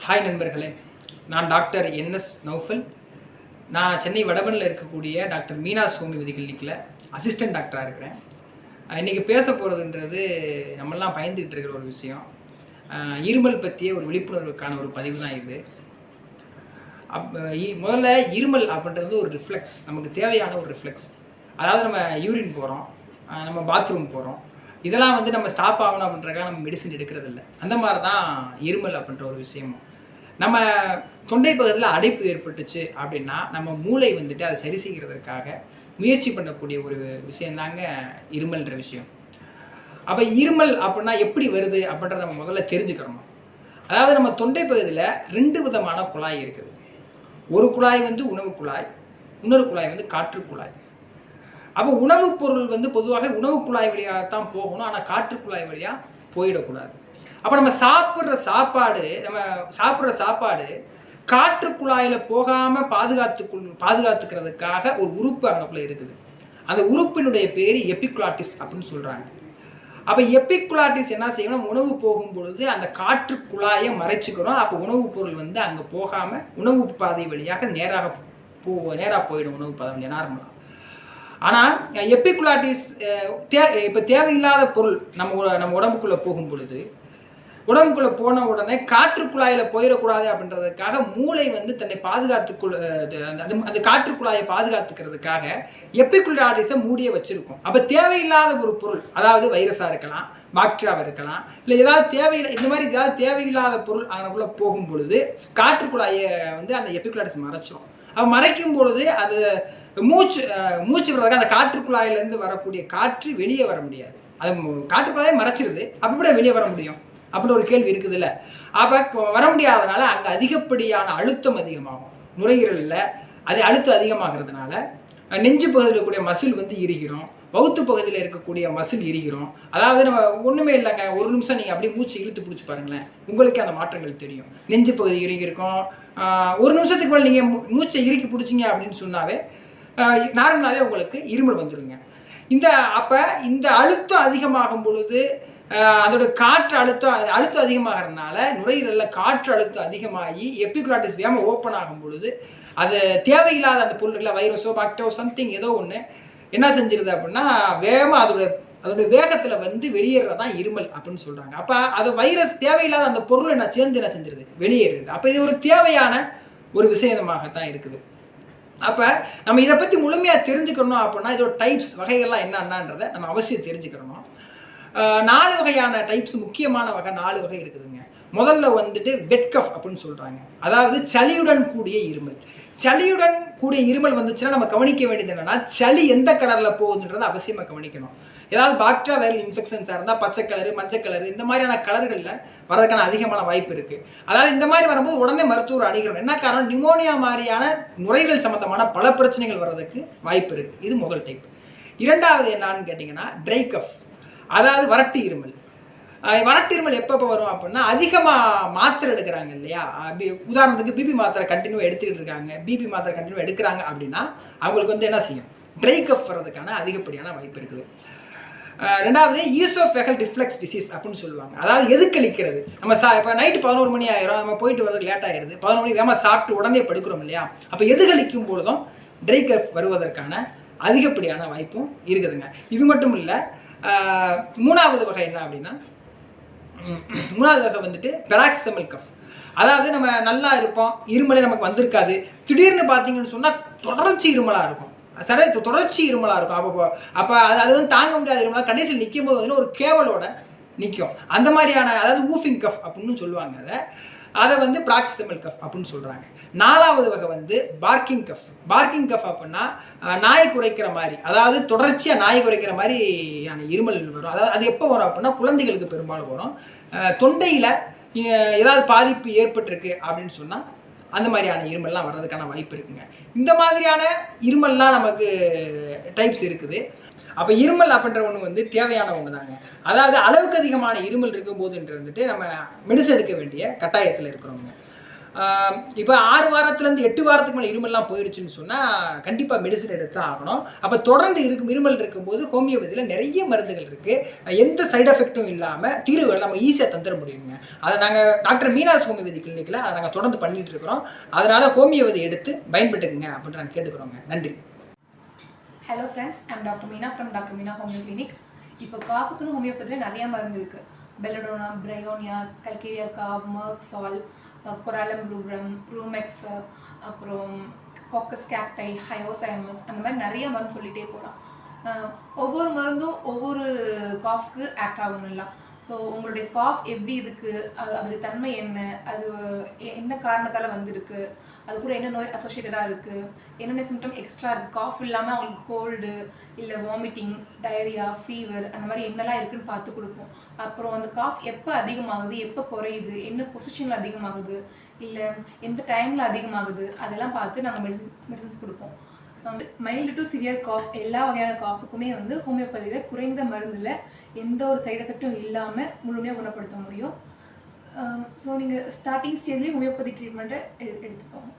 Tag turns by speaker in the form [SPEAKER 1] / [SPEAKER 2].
[SPEAKER 1] Hi நண்பர்களே, நான் doctor N.S.Nowfal. நான் சென்னை வடபனில் இருக்கக்கூடிய டாக்டர் மீனாஸ் ஹோமியோபதி கிளினிக்கில் அசிஸ்டன்ட் டாக்டராக இருக்கிறேன். இன்றைக்கி பேச போகிறதுன்றது நம்மளாம் பயந்துகிட்டு இருக்கிற ஒரு விஷயம். இருமல் பற்றிய ஒரு விழிப்புணர்வுக்கான ஒரு பதிவு தான் இது. முதல்ல இருமல் அப்படின்றது ஒரு ரிஃப்ளெக்ஸ், நமக்கு தேவையான ஒரு ரிஃப்ளெக்ஸ். அதாவது நம்ம யூரின் போகிறோம், நம்ம பாத்ரூம் போகிறோம், இதெல்லாம் நம்ம ஸ்டாப் ஆகணும் அப்படின்றக்காக நம்ம மெடிசன் எடுக்கிறது இல்லை. அந்த மாதிரி தான் இருமல் அப்படின்ற ஒரு விஷயமும். நம்ம தொண்டை பகுதியில் அடைப்பு ஏற்பட்டுச்சு அப்படின்னா நம்ம மூளை அதை சரி செய்கிறதுக்காக முயற்சி பண்ணக்கூடிய ஒரு விஷயந்தாங்க இருமல்ன்ற விஷயம். அப்போ இருமல் அப்படின்னா எப்படி வருது அப்படின்றத நம்ம முதல்ல தெரிஞ்சுக்கிறோம். அதாவது நம்ம தொண்டை பகுதியில் 2 விதமான குழாய் இருக்குது. ஒரு குழாய் உணவு குழாய், இன்னொரு குழாய் காற்று குழாய். அப்போ உணவுப் பொருள் பொதுவாக உணவு குழாய் வழியாக தான் போகணும், ஆனால் காற்று குழாய் வழியாக போயிடக்கூடாது. அப்போ நம்ம சாப்பிட்ற சாப்பாடு காற்று குழாயில் போகாமல் பாதுகாத்துக்கிறதுக்காக ஒரு உறுப்பு அங்கக்குள்ளே இருக்குது. அந்த உறுப்பினுடைய பேர் எபிகுலாட்டிஸ் அப்படின்னு சொல்கிறாங்க. அப்போ எபிகுலாட்டிஸ் என்ன செய்யணும், உணவு போகும் பொழுது அந்த காற்று குழாயை மறைச்சிக்கிறோம். அப்போ உணவுப் பொருள் அங்கே போகாமல் உணவு பாதை வழியாக நேராக போயிடும் உணவு பாதை நார்மலாக. ஆனால் எபிகுலாட்டிஸ் இப்போ தேவையில்லாத பொருள் நம்ம உடம்புக்குள்ளே போகும் பொழுது, உடம்புக்குள்ளே போன உடனே காற்று குழாயில் போயிடக்கூடாது அப்படின்றதுக்காக மூளை தன்னை அந்த காற்று குழாயை பாதுகாத்துக்கிறதுக்காக எபிகுலாட்டிஸை மூடிய வச்சிருக்கும். அப்போ தேவையில்லாத ஒரு பொருள், அதாவது வைரஸாக இருக்கலாம், பாக்டீரியாவாக இருக்கலாம், இல்லை ஏதாவது தேவையில்லாத பொருள் அங்கக்குள்ளே போகும் பொழுது காற்று குழாயை அந்த எபிகுலாட்டிஸ் மறைச்சிடும். அப்போ மறைக்கும் பொழுது அது மூச்சு விடுறதுக்கு அந்த காற்று குழாயிலேருந்து வரக்கூடிய காற்று வெளியே வர முடியாது. அது காற்று குழாயை மறைச்சிருது, அப்படி வெளியே வர முடியும் அப்படின்னு ஒரு கேள்வி இருக்குது இல்லை. அப்போ வர முடியாதனால அங்கே அதிகப்படியான அழுத்தம் அதிகமாகும். நுரையீரலில் அது அழுத்தம் அதிகமாகிறதுனால நெஞ்சு பகுதியில் இருக்கக்கூடிய மசில் இறுகிறோம், வவுத்து பகுதியில் இருக்கக்கூடிய மசில் இறுகிறோம். அதாவது நம்ம ஒன்றுமே இல்லைங்க, ஒரு நிமிஷம் நீங்கள் அப்படியே மூச்சு இழுத்து பிடிச்சி பாருங்களேன், உங்களுக்கே அந்த மாற்றங்கள் தெரியும். நெஞ்சு பகுதி இறுகிருக்கும். ஒரு நிமிஷத்துக்கு மேலே நீங்கள் மூச்சை இறுக்கி பிடிச்சிங்க அப்படின்னு சொன்னாவே நார்மலாகவே உங்களுக்கு இருமல் வந்துடுங்க. அப்போ இந்த அழுத்தம் அதிகமாகும் பொழுது அதோட காற்று அழுத்தம் அதிகமாகிறதுனால நுரையீரலில் காற்று அழுத்தம் அதிகமாகி எபிகுலாட்டிஸ் வேகமாக ஓப்பன் ஆகும் பொழுது அது தேவையில்லாத அந்த பொருள்களை வைரஸோ பாக்டீரியோ சம்திங் ஏதோ ஒன்று என்ன செஞ்சிருது அப்படின்னா வேகமாக அதோட வேகத்தில் வெளியேறதான் இருமல் அப்படின்னு சொல்கிறாங்க. அப்போ அது வைரஸ் தேவையில்லாத அந்த பொருளை என்ன செஞ்சிருது, வெளியேறுது. அப்போ இது ஒரு தேவையான ஒரு விஷயமாகத்தான் இருக்குது. அப்போ நம்ம இதை பற்றி முழுமையாக தெரிஞ்சுக்கணும் அப்படின்னா இதோட டைப்ஸ் வகைகள்லாம் என்னன்றதை நம்ம அவசியம் தெரிஞ்சுக்கிறணும். 4 வகையான டைப்ஸ், முக்கியமான வகை 4 வகை இருக்குதுங்க. முதல்ல வெட் கஃப் அப்படின்னு சொல்கிறாங்க. அதாவது சளியுடன் கூடிய இருமல். சளியுடன் கூடிய இருமல் வந்துச்சுன்னா நம்ம கவனிக்க வேண்டியது என்னன்னா, சளி எந்த கலரில் போகுதுன்றதை அவசியமாக கவனிக்கணும். ஏதாவது பாக்டீரியா வைரல் இன்ஃபெக்ஷன்ஸாக இருந்தால் பச்சை கலரு, மஞ்சள் கலரு, இந்த மாதிரியான கலர்களில் வரதுக்கான அதிகமான வாய்ப்பு இருக்குது. அதாவது இந்த மாதிரி வரும்போது உடனே மருத்துவர் அணுகிறோம். என்ன காரணம், நிமோனியா மாதிரியான நுரையீரல் சம்மந்தமான பல பிரச்சனைகள் வர்றதுக்கு வாய்ப்பு இருக்குது. இது முதல் டைப். இரண்டாவது என்னன்னு கேட்டிங்கன்னா ட்ரை கஃப், அதாவது வறட்டு இருமல். வறட்டு இருமல் எப்போ வரும் அப்படின்னா, அதிகமாக மாத்திரை எடுக்கிறாங்க இல்லையா. உதாரணத்துக்கு பிபி மாத்திரை கண்டினியூ எடுத்துக்கிட்டு இருக்காங்க, பிபி மாத்திரை கண்டினியூ எடுக்கிறாங்க அப்படின்னா அவங்களுக்கு என்ன செய்யும், ட்ரை கஃப் வர்றதுக்கான அதிகப்படியான வாய்ப்பு இருக்குது. ரெண்டாவது ஈசோஃபேகல் ரிஃப்ளெக்ஸ் டிசீஸ் அப்படின்னு சொல்லுவாங்க. அதாவது எதுக்களிக்கிறது. நம்ம இப்போ நைட்டு 11 மணி ஆயிரும், நம்ம போயிட்டு வரதுக்கு லேட் ஆயிடுது, 11 மணிக்கு வேகமாக சாப்பிட்டு உடனே படுக்கிறோம் இல்லையா. அப்போ எதுக்களிக்கும் பொழுதும் ட்ரை கஃப் வருவதற்கான அதிகப்படியான வாய்ப்பும் இருக்குதுங்க. இது மட்டும் இல்லை, 3வது வகை என்ன அப்படின்னா, 3வது வகை பெராக்சிமல் கஃப். அதாவது நம்ம நல்லா இருப்போம், இருமலே நமக்கு வந்திருக்காது, திடீர்னு பார்த்தீங்கன்னு சொன்னால் தொடர்ச்சி இருமலாக இருக்கும். தொடர்ச்சி இருமலாக இருக்கும். அப்போ அது தாங்க முடியாத இருமலாக கடைசியில் நிற்கும் போது ஒரு கேவலோட நிற்கும். அந்த மாதிரியான, அதாவது ஊஃபிங் கஃப் அப்படின்னு சொல்லுவாங்க. அதை ப்ராக்சிமல் கஃப் அப்படின்னு சொல்கிறாங்க. 4வது வகை பார்க்கிங் கஃப். பார்க்கிங் கஃப் அப்படின்னா நாய் குறைக்கிற மாதிரி, அதாவது தொடர்ச்சியாக நாய் குறைக்கிற மாதிரியான இருமல் வரும். அதாவது அது எப்போ வரும் அப்படின்னா குழந்தைகளுக்கு பெரும்பாலும் வரும். தொண்டையில் ஏதாவது பாதிப்பு ஏற்பட்டிருக்கு அப்படின்னு சொன்னால் அந்த மாதிரியான இருமல்லாம் வர்றதுக்கான வாய்ப்பு இருக்குங்க. இந்த மாதிரியான இருமல்லாம் நமக்கு டைப்ஸ் இருக்குது. அப்போ இருமல் அப்படின்ற ஒன்று தேவையான ஒன்று தாங்க. அதாவது அளவுக்கு அதிகமான இருமல் இருக்கும்போதுன்றது நம்ம மெடிசன் எடுக்க வேண்டிய கட்டாயத்தில் இருக்கிறோங்க. இப்போ 6 வாரத்துலேருந்து 8 வாரத்துக்கு மேலே இருமல்லாம் போயிடுச்சுன்னு சொன்னால் கண்டிப்பாக மெடிசன் எடுத்து ஆகணும். அப்போ தொடர்ந்து இருமல் இருக்கும்போது ஹோமியோபதியில் நிறைய மருந்துகள் இருக்குது. எந்த சைடு எஃபெக்ட்டும் இல்லாமல் தீர்வுகள் நம்ம ஈஸியாக தந்துட முடியுங்க. அதை நாங்கள் டாக்டர் மீனாஸ் ஹோமியோபதி கிளினிக்கில் அதை நாங்கள் தொடர்ந்து பண்ணிகிட்டு இருக்கிறோம். அதனால் ஹோமியோபதி எடுத்து பயன்பட்டுக்குங்க அப்படின்னு நாங்கள் கேட்டுக்கிறோங்க. நன்றி.
[SPEAKER 2] Hello friends, I'm doctor Meena from doctor Meena homeo clinic. இப்போ காஃபுக்குன்னு ஹோமியோபதியில் நிறைய மருந்து இருக்குது. பெல்லடோனா, பிரையோனியா, கல்கேரியா காப், மர்க்சால், கொராலம் ரூப்ரம், ரூமெக்ஸ், அப்புறம் காக்கஸ் கேக்டை, ஹயோசைமஸ், அந்த மாதிரி நிறைய மருந்து சொல்லிகிட்டே போகலாம். ஒவ்வொரு மருந்தும் ஒவ்வொரு காஃப்க்கு ஆக்ட் ஆகணும் இல்லை. ஸோ உங்களுடைய காஃப் எப்படி இருக்குது, அதோடைய தன்மை என்ன, அது என்ன காரணத்தால் வந்திருக்கு, அது கூட என்ன நோய் அசோசியேட்டடாக இருக்குது, என்னென்ன சிம்டம் எக்ஸ்ட்ரா இருக்குது, காஃப் இல்லாமல் அவங்களுக்கு கோல்டு இல்லை வாமிட்டிங், டயரியா, ஃபீவர், அந்த மாதிரி என்னெல்லாம் இருக்குதுன்னு பார்த்து கொடுப்போம். அப்புறம் அந்த காஃப் எப்போ அதிகமாகுது, எப்போ குறையுது, என்ன பொசிஷனில் அதிகமாகுது, இல்லை எந்த டைமில் அதிகமாகுது, அதெல்லாம் பார்த்து நாங்கள் மெடிசன்ஸ் கொடுப்போம். மைல்டு டு சிவியர் காஃப் எல்லா வகையான காஃபுக்குமே ஹோமியோபதியில் குறைந்த மருந்தில் எந்த ஒரு சைடு எஃபெக்டும் இல்லாமல் முழுமையாக குணப்படுத்த முடியும். ஸோ நீங்கள் ஸ்டார்டிங் ஸ்டேஜ்லேயே ஹோமியோபதி ட்ரீட்மெண்ட்டை எடுத்துக்கோங்க.